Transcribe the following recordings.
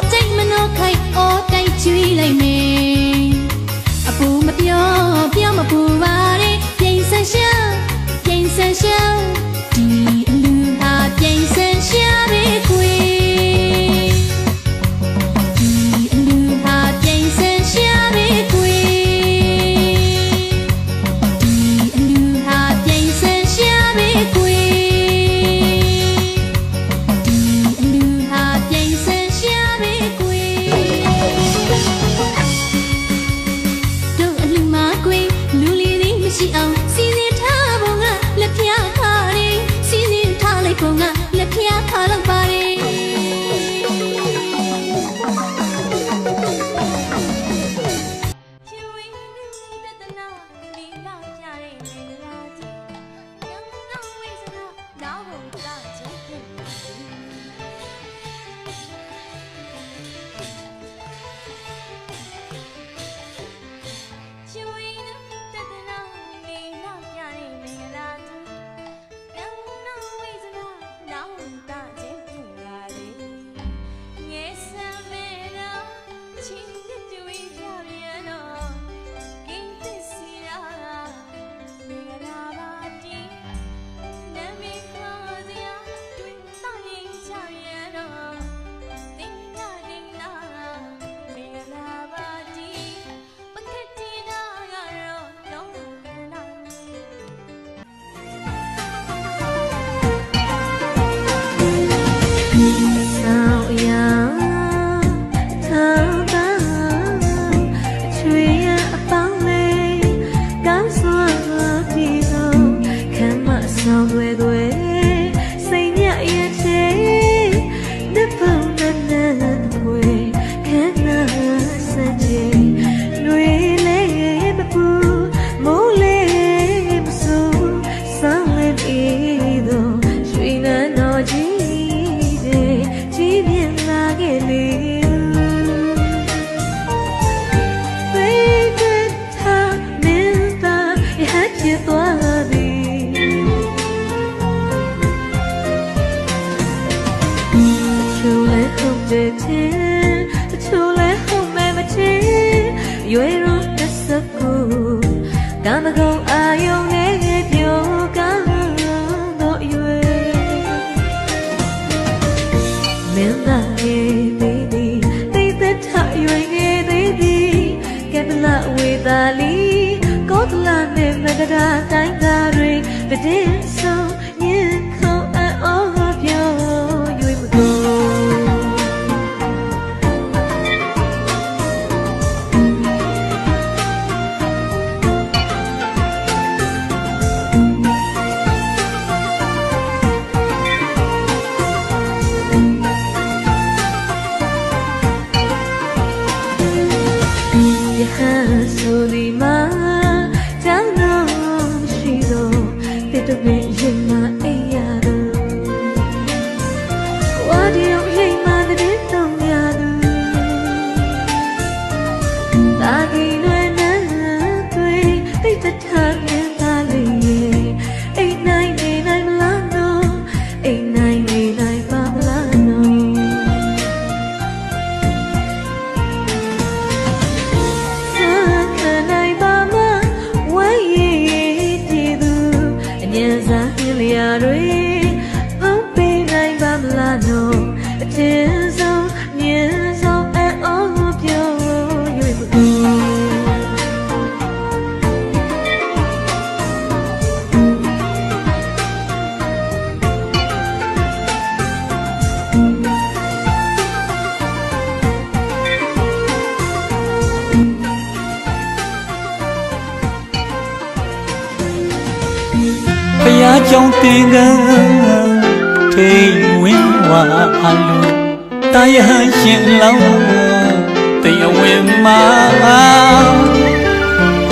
ใจมันโอไข่โอใจช่วยเลยเมอปูมาเปียวมาปูวาเรเพียงสันเชียวดีลือหาเพียงสันเชียวไปคุยดีลือหาเพียงสันเชียวไปคุยดีลือหาเพียงสันเชียวไปคุยดีลือหาเพียงสันเชียวไปคุยดูลืมมาคุยลูลีดีไม่ใช่เอาซีเนท่าบงะလက်ဖျားခါရီစီးစင်းထားလိုက်ပုံကလက်ဖျားခါလောက်ပါရီချွေလူတတနာလေးလာပြတဲ့နေရာကြီးညောင်းနောင်ဝိစနာနာဘုံလာချင်းဖြစ်ချွေလူတတနာလေးလာပြတဲ့နေရာကြီးကြောင့်တင်ကထိဝင်းဝါအလူတာယဟရှင်လောင်းတရားဝင်မှာ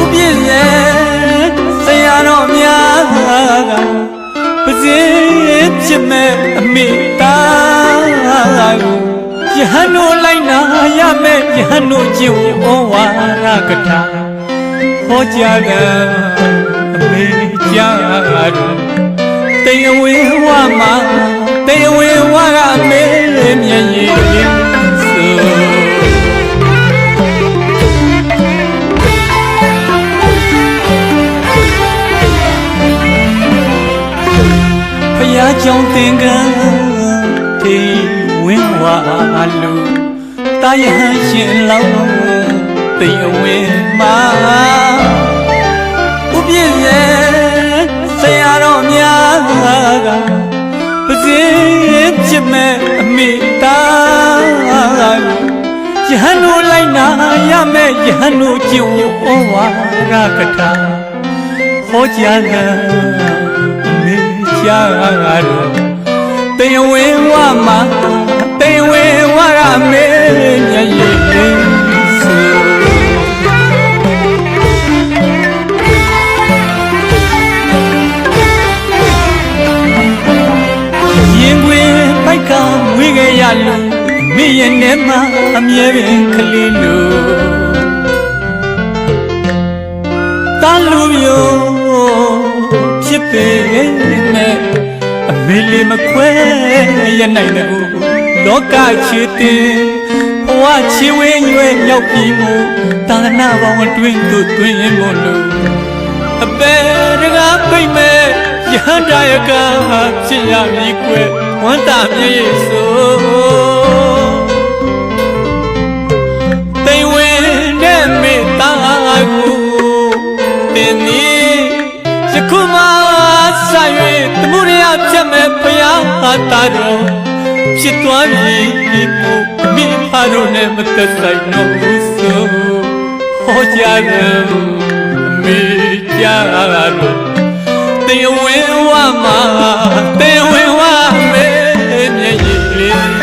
ဥပြည့်ရဲ့ဆရာတော်များကပစေဖြစ်မဲ့အမိသားကိုယဟန်တို့လိုက်နာရမဲ့ယဟန်တို့ကျင့်ဩဝါဒကထာဟောကြားကအမေကြားတော်တရားဝင်ဝါမှာတရားဝင်ဝါကအမေမျက်ရည်စု တာယဟန်ရှင်လောင်းတိမ်အဝင်းမှာဥပြည့်ရဲ့ဆရာတော်များကပစည်းဖြစ်မဲ့အမိသားယဟန်တို့လိုက်နာရမဲ့ယဟန်တို့ကျင့်ဝတ်ဩဝါဒကထာဟောကြားကအမိကြားတော်တေဝေဝမှာတေဝေဝရမေညယေဆိုရင်ခွင်ပိုက်ကဝေးခဲ့ရလို့မိရဲ့နဲ့မှအမြဲပင်ကလေးလို့တန်လူမျိုးဖြစ်ပေမဲ့အမေလေးမခွဲရနိုင်ဘူးလောကချစ်တင်ဘဝချီဝင်းရွယ်ရောက်ပြီးမို့တာနာပေါင်းအတွင်းသို့တွင်မို့လို့အပေတကားပိတ်မဲ့ရဟန္တာယကဖြစ်ရမည်ကွယ်ဝန္တာမြေဆိုတိမ်ဝင်တဲ့မေတ္တာကိုတင်နေယခုမှဆိုင်၍တမှုရဖြတ်မဲ့ဘုရားဟာတာတော်ဖြစ်သွားပြီမို့မိဖတို့နဲ့မသက်ဆိုင်တော့ဘူးဆိုဟောကြားတယ်မိကြားတော်တေဝေဝမှာတေဝေဝမေမျက်ရည်လေး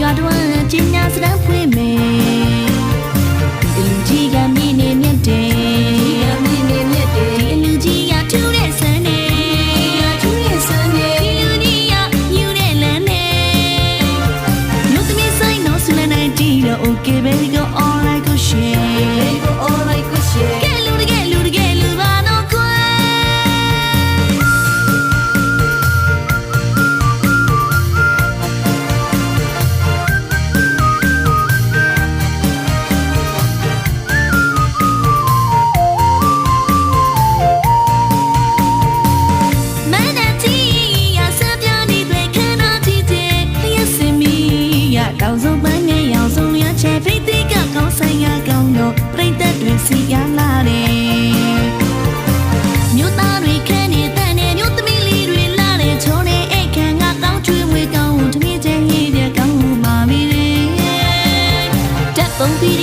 ရွာတွင်ကျင်းညာစရန်ဖွင့်မယ်ဒီလူကြီးကမြည်နေမြတ်တယ်ဒီလူကြီးကထူးတဲ့ဆန်းနေဒီလူကြီးကညူတဲ့လမ်းနေမြို့သမီးဆိုင်တော့ဆူလနိုင်တီးတော့ okay baby go all right go share getလူပါတော့ခွဲတောင်စုံပန်းငယ်ရောင်စုံရချဲဖိတ်တိကကောင်းဆိုင်ရကောင်းတော့ပြိတ္တတွေစီရလာတယ်မြို့သားတွေခန်းနေတဲ့နဲ့မြို့သမီးလေးတွေလာတဲ့ချုံးတဲ့အခန်းကကောင်းချွေးမွေးကောင်းတမီးချဲဟိတဲ့ကောင်းပါပြီတက်ပုံပြီး